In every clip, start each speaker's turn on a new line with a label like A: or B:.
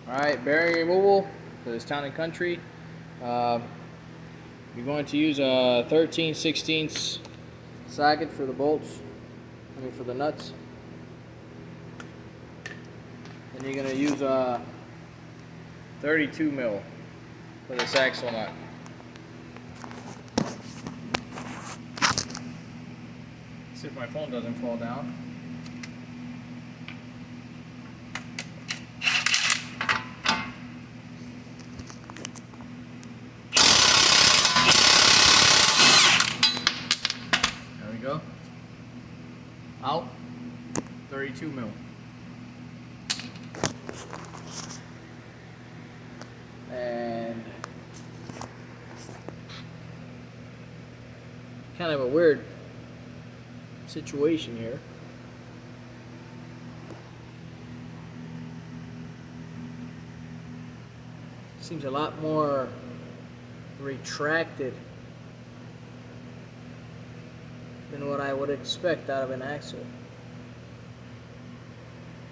A: Alright, bearing removal for this Town and Country. Uh, you're going to use a 13/16 socket for the bolts, for the nuts. Then you're going to use a 32 mil for this axle nut. See if my phone doesn't fall down. There we go. Out. 32 mil. And kind of a weird situation here. Seems a lot more retracted than what I would expect out of an axle.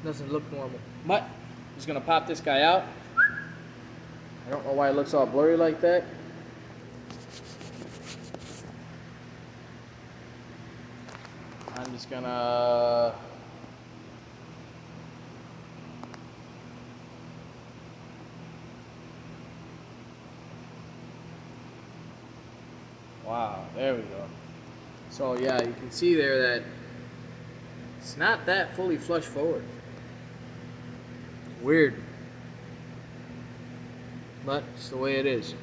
A: Doesn't look normal. But I'm just gonna pop this guy out. I don't know why it looks all blurry like that. I'm just gonna wow, there we go. So yeah, you can see there that it's not that fully flush forward. Weird. But it's the way it is.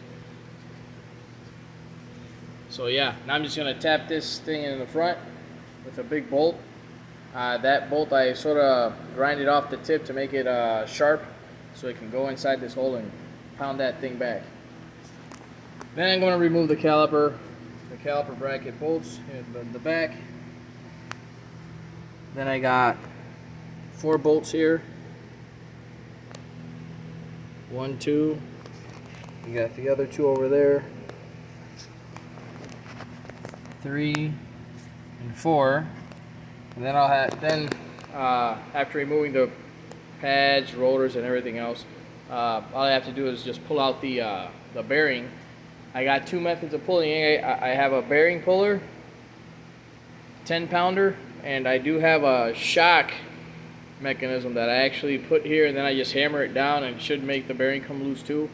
A: So yeah, now I'm just gonna tap this thing in the front with a big bolt. That bolt I sort of grinded off the tip to make it sharp so it can go inside this hole and pound that thing back. Then I'm going to remove the caliper bracket bolts in the back. Then I got 4 bolts here. 1, 2. You got the other 2 over there. 3 and 4. And then after removing the pads, rollers, and everything else, all I have to do is just pull out the bearing. I got 2 methods of pulling. I have a bearing puller, 10-pounder, and I do have a shock mechanism that I actually put here, and then I just hammer it down, and it should make the bearing come loose too.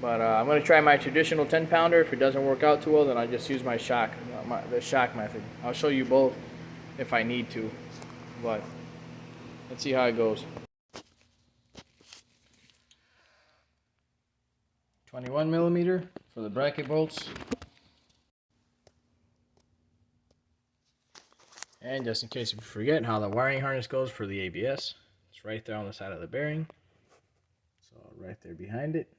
A: But I'm going to try my traditional 10-pounder. If it doesn't work out too well, then I just use my shock, the shock method. I'll show you both if I need to, but let's see how it goes. 21 millimeter for the bracket bolts. And just in case you forget how the wiring harness goes for the ABS, it's right there on the side of the bearing. So right there behind it.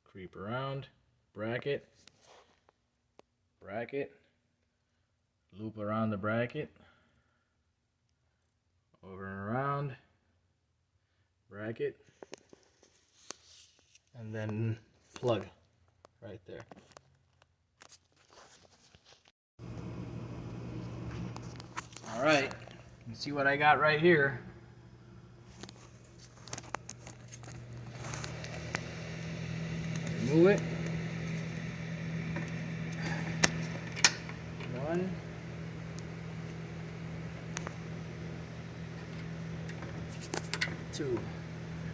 A: Creep around, bracket, loop around the bracket, over and around, bracket, and then plug right there. Alright, you can see what I got right here. Remove it. 1, 2,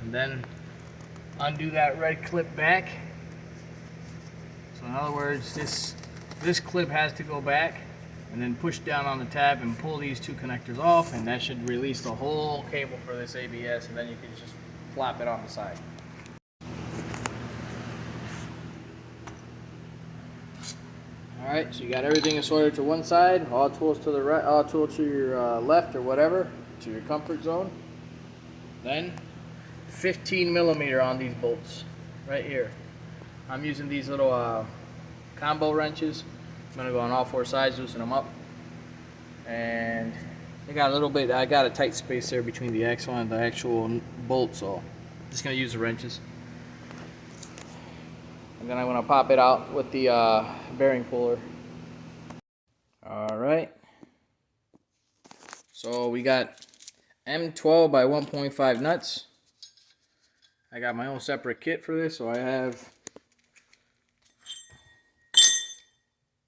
A: and then undo that red clip back. So in other words, this clip has to go back, and then push down on the tab and pull these 2 connectors off, and that should release the whole cable for this ABS, and then you can just flop it on the side. Alright, so you got everything assorted to one side, all tools to the right, all tools to your left or whatever, to your comfort zone. Then 15 millimeter on these bolts right here. I'm using these little combo wrenches. I'm gonna go on all 4 sides, loosen them up, and I got a tight space there between the axle and the actual bolt, so I'm just gonna use the wrenches. And then I'm gonna pop it out with the bearing puller. All right. So we got M12 by 1.5 nuts. I got my own separate kit for this, so I have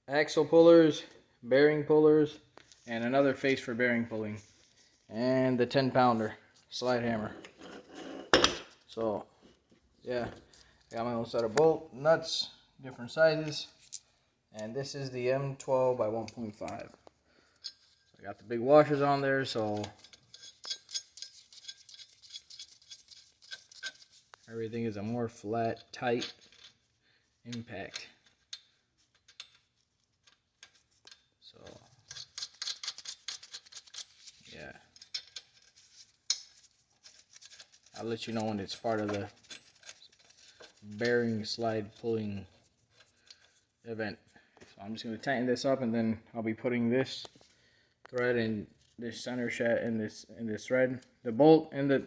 A: axle pullers, bearing pullers, and another face for bearing pulling, and the 10-pounder slide hammer. So yeah, I got my own set of bolt nuts, different sizes, and this is the M12 by 1.5. I got the big washers on there, so everything is a more flat, tight impact. So yeah, I'll let you know when it's part of the bearing slide pulling event. So I'm just going to tighten this up, and then I'll be putting this thread in this center shaft in this thread, the bolt in the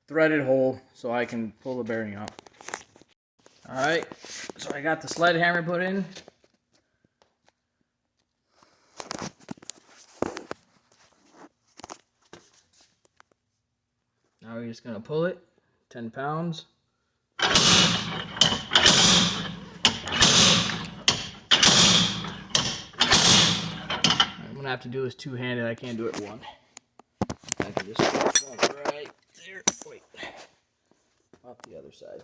A: threaded hole, so I can pull the bearing out. Alright, so I got the sled hammer put in. Now we're just gonna pull it, 10 pounds. I'm gonna have to do this two-handed, I can't do it one. I can just put it right there. Wait, off the other side.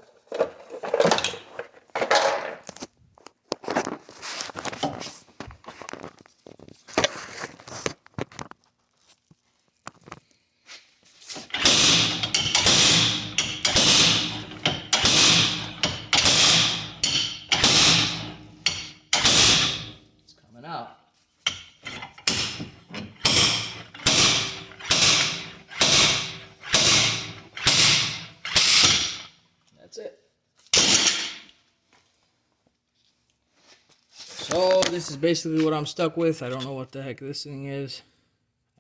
A: It's coming out. That's it. So this is basically what I'm stuck with. I don't know what the heck this thing is.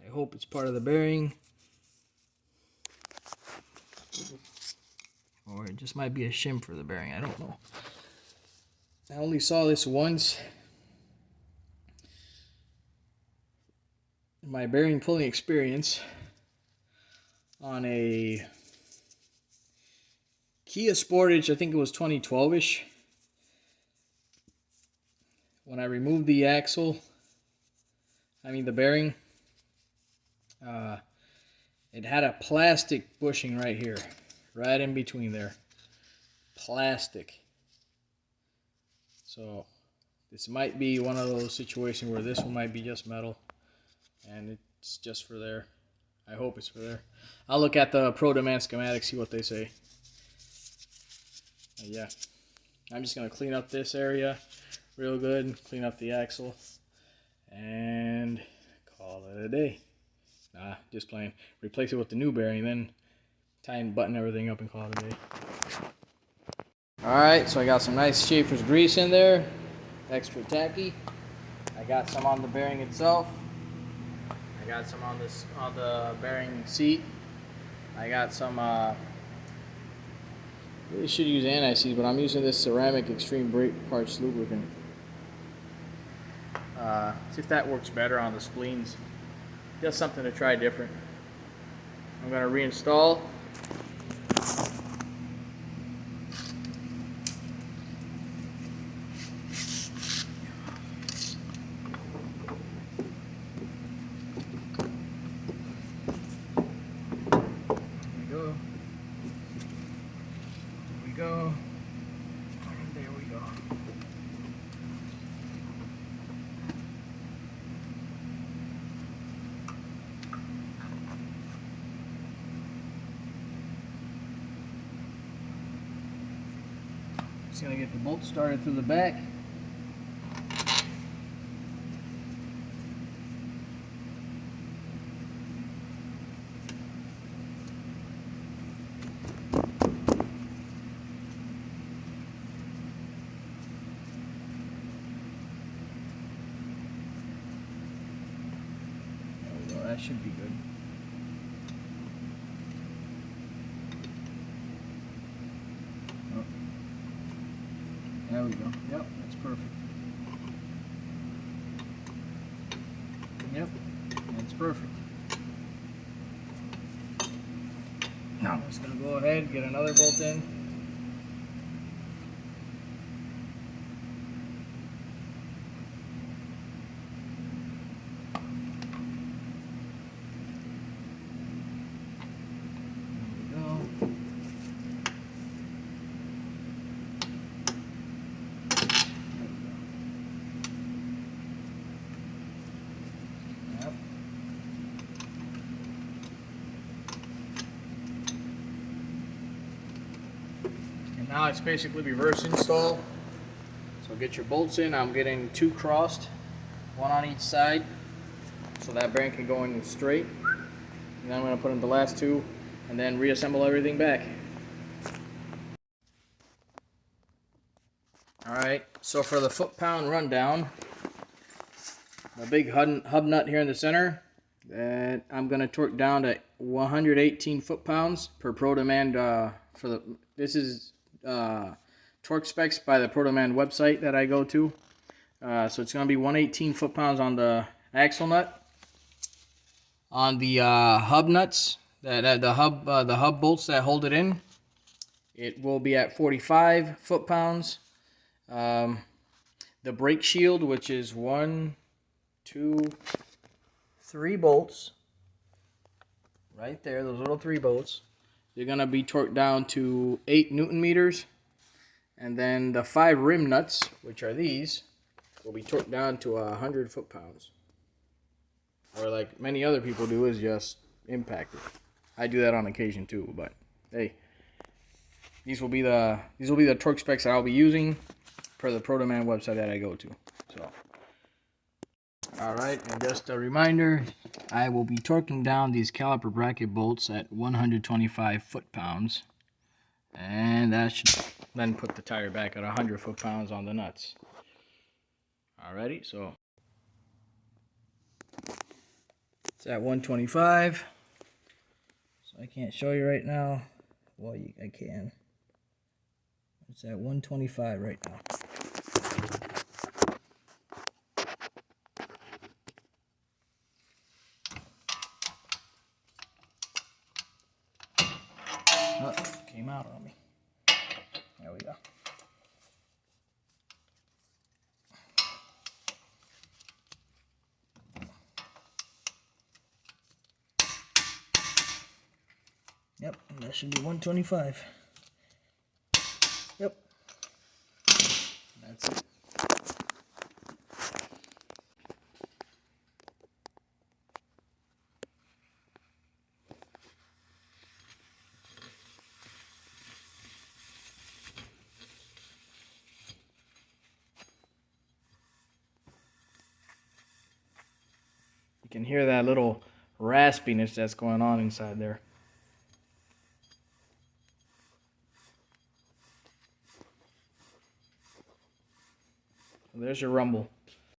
A: I hope it's part of the bearing. Or it just might be a shim for the bearing. I don't know. I only saw this once in my bearing pulling experience on a Kia Sportage. I think it was 2012-ish. When I removed the axle, the bearing, it had a plastic bushing right here, right in between there. Plastic. So this might be one of those situations where this one might be just metal and it's just for there. I hope it's for there. I'll look at the Pro Demand schematic, see what they say. Yeah, I'm just gonna clean up this area real good, clean up the axle, and call it a day. Nah, just playing. Replace it with the new bearing, then tie and button everything up and call it a day. Alright, so I got some nice Schaefer's grease in there, extra tacky. I got some on the bearing itself. I got some on the bearing seat. I got some, really should use anti-seize, but I'm using this ceramic extreme brake parts lubricant. See if that works better on the spleens. Just something to try different. I'm going to reinstall. Go. And there we go. Just gonna get the bolt started through the back. That should be good. Oh. There we go. Yep, that's perfect. Yep, that's perfect. Now I'm just going to go ahead and get another bolt in. Now it's basically reverse install. So get your bolts in. I'm getting 2 crossed, 1 on each side, so that bearing can go in straight. And then I'm going to put in the last 2 and then reassemble everything back. Alright, so for the foot-pound rundown, the big hub nut here in the center, that I'm going to torque down to 118 foot-pounds per ProDemand. This is torque specs by the ProDemand website that I go to. So it's going to be 118 foot-pounds on the axle nut. On the hub nuts, the hub bolts that hold it in, it will be at 45 foot-pounds. The brake shield, which is 1, 2, 3 bolts, right there, those little 3 bolts, they're going to be torqued down to 8 Newton meters. And then the 5 rim nuts, which are these, will be torqued down to 100 foot-pounds. Or like many other people do, is just impact it. I do that on occasion too, but hey, these will be the torque specs that I'll be using per the ProDemand website that I go to. So, all right, and just a reminder, I will be torquing down these caliper bracket bolts at 125 foot-pounds, and that should then put the tire back at 100 foot-pounds on the nuts. Alrighty, so it's at 125. So I can't show you right now. Well, I can. It's at 125 right now. Oh, came out on me. There we go. Yep, that should be 125. Yep. That's it. You can hear that little raspiness that's going on inside there. There's your rumble.